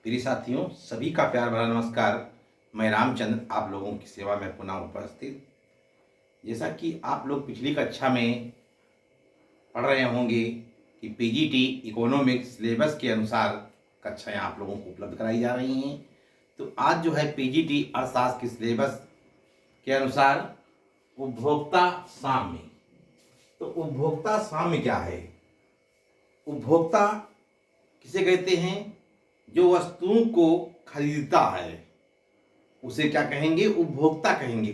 प्रिय साथियों, सभी का प्यार भरा नमस्कार। मैं रामचंद्र आप लोगों की सेवा में पुनः उपस्थित। जैसा कि आप लोग पिछली कक्षा में पढ़ रहे होंगे कि पीजीटी इकोनॉमिक्स सिलेबस के अनुसार कक्षाएं आप लोगों को उपलब्ध कराई जा रही हैं। तो आज जो है पीजीटी अर्थशास्त्र के सिलेबस के अनुसार उपभोक्ता साम्य। तो उपभोक्ता साम्य क्या है? उपभोक्ता किसे कहते हैं? जो वस्तुओं को खरीदता है उसे क्या कहेंगे? उपभोक्ता कहेंगे।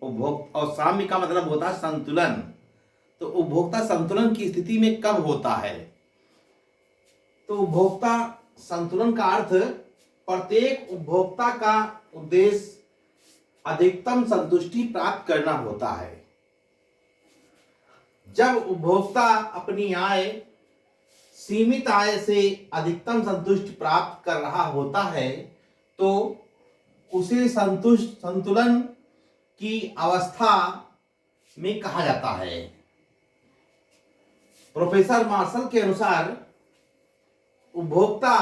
उपभोक्ता और साम्य का मतलब होता है संतुलन। तो उपभोक्ता संतुलन की स्थिति में कब होता है? तो उपभोक्ता संतुलन का अर्थ प्रत्येक उपभोक्ता का उद्देश्य अधिकतम संतुष्टि प्राप्त करना होता है। जब उपभोक्ता अपनी आय सीमित आय से अधिकतम संतुष्टि प्राप्त कर रहा होता है तो उसे संतुलन की अवस्था में कहा जाता है। प्रोफेसर मार्शल के अनुसार उपभोक्ता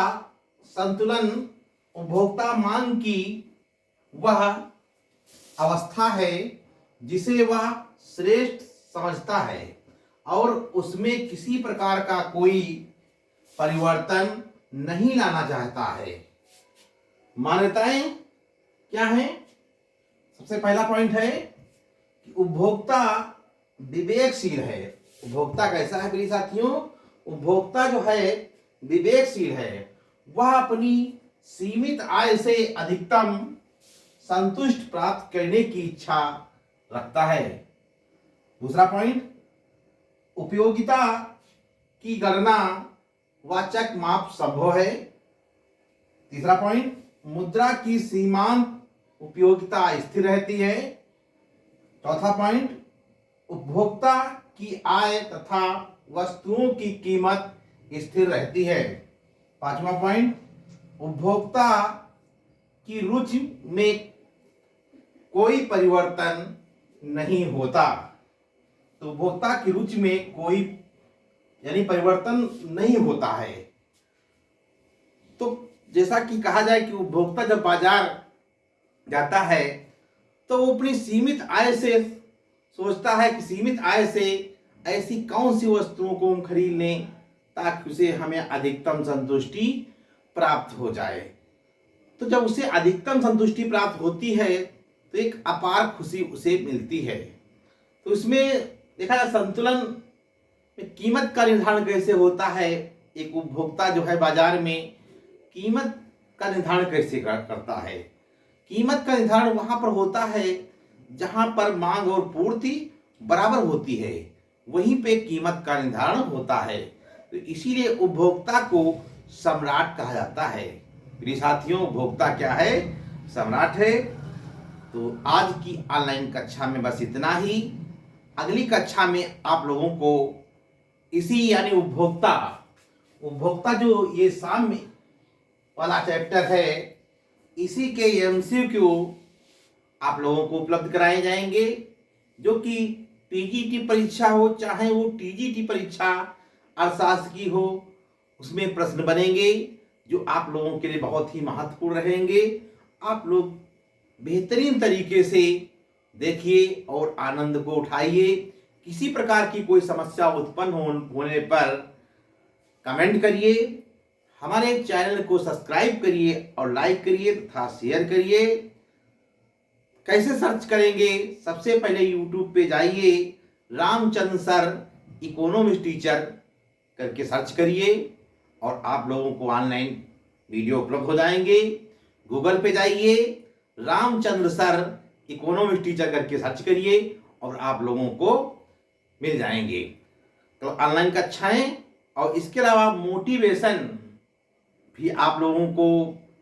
संतुलन उपभोक्ता मांग की वह अवस्था है जिसे वह श्रेष्ठ समझता है और उसमें किसी प्रकार का कोई परिवर्तन नहीं लाना चाहता है। मान्यताएं क्या हैं? सबसे पहला पॉइंट है कि उपभोक्ता विवेकशील है। उपभोक्ता कैसा है प्रिय साथियों? उपभोक्ता जो है विवेकशील है। वह अपनी सीमित आय से अधिकतम संतुष्ट प्राप्त करने की इच्छा रखता है। दूसरा पॉइंट, उपयोगिता की गणना वाचक माप संभव है। तीसरा पॉइंट, मुद्रा की सीमांत उपयोगिता स्थिर रहती है। चौथा पॉइंट, उपभोक्ता की आय तथा वस्तुओं की कीमत स्थिर रहती है। पांचवा पॉइंट, उपभोक्ता की रुचि में कोई परिवर्तन नहीं होता। तो उपभोक्ता की रुचि में कोई यानी परिवर्तन नहीं होता है। तो जैसा कि कहा जाए कि उपभोक्ता जब बाजार जाता है तो वो अपनी सीमित आय से सोचता है कि सीमित आय से ऐसी कौन सी वस्तुओं को हम खरीद लें ताकि उसे हमें अधिकतम संतुष्टि प्राप्त हो जाए। तो जब उसे अधिकतम संतुष्टि प्राप्त होती है तो एक अपार खुशी उसे मिलती है। तो इसमें देखा जाए संतुलन कीमत का निर्धारण कैसे होता है। एक उपभोक्ता जो है बाजार में कीमत का निर्धारण कैसे करता है? कीमत का निर्धारण वहां पर होता है जहां पर मांग और पूर्ति बराबर होती है, वहीं पे कीमत का निर्धारण होता है। तो इसीलिए उपभोक्ता को सम्राट कहा जाता है। प्रिय साथियों, उपभोक्ता क्या है? सम्राट है। तो आज की ऑनलाइन कक्षा में बस इतना ही। अगली कक्षा में आप लोगों को इसी यानी उपभोक्ता जो ये साम्य वाला चैप्टर है, इसी के एमसीक्यू आप लोगों को उपलब्ध कराए जाएंगे। जो कि पीजीटी परीक्षा हो चाहे वो टीजीटी परीक्षा अर्थशास्त्र की हो, उसमें प्रश्न बनेंगे जो आप लोगों के लिए बहुत ही महत्वपूर्ण रहेंगे। आप लोग बेहतरीन तरीके से देखिए और आनंद को उठाइए। किसी प्रकार की कोई समस्या उत्पन्न होने पर कमेंट करिए। हमारे चैनल को सब्सक्राइब करिए और लाइक करिए तथा शेयर करिए। कैसे सर्च करेंगे? सबसे पहले यूट्यूब पे जाइए, रामचंद्र सर इकोनॉमिक्स टीचर करके सर्च करिए और आप लोगों को ऑनलाइन वीडियो उपलब्ध हो जाएंगे। गूगल पे जाइए, रामचंद्र सर इकोनॉमिक्स टीचर करके सर्च करिए और आप लोगों को मिल जाएंगे। तो ऑनलाइन कक्षाएं और इसके अलावा मोटिवेशन भी आप लोगों को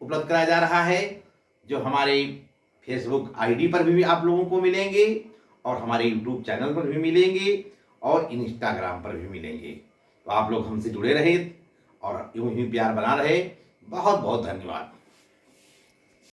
उपलब्ध कराया जा रहा है, जो हमारे फेसबुक आईडी पर भी आप लोगों को मिलेंगे और हमारे यूट्यूब चैनल पर भी मिलेंगे और इंस्टाग्राम पर भी मिलेंगे। तो आप लोग हमसे जुड़े रहे और यूं ही प्यार बना रहे। बहुत बहुत धन्यवाद।